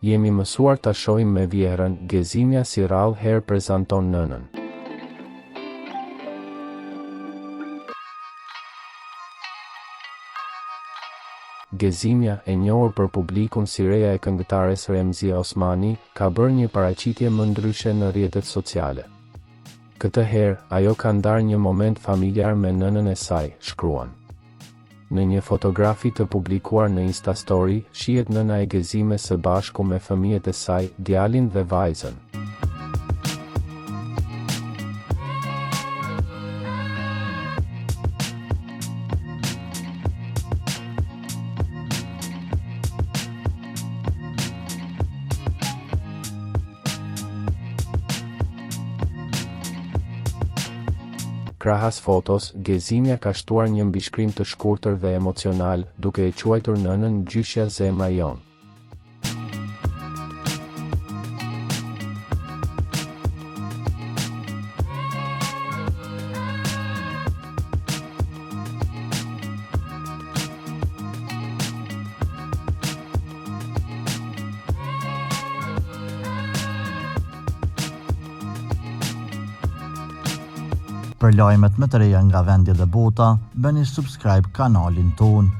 Jemi mësuar ta shohim me vjerën, Gezimja si rrallë herë prezanton nënën. Gezimja, e njohur për publikun si reja e këngëtares Remzia Osmani, ka bërë një paraqitje më ndryshe në rrjetet sociale. Këtë herë, ajo ka ndarë një moment familjar me nënën e saj, shkruan. Në një fotografi të publikuar në Instastory, shihet nëna e Gezimes së bashku me fëmijët e saj, djalin dhe vajzën. Krahas fotos, Gezimja ka shtuar një mbishkrim të shkurtër dhe emocional, duke e quajtur nënën gjyshja zemra jon. Për lajmet më të reja nga vendi dhe bota, bëni subscribe kanalin ton.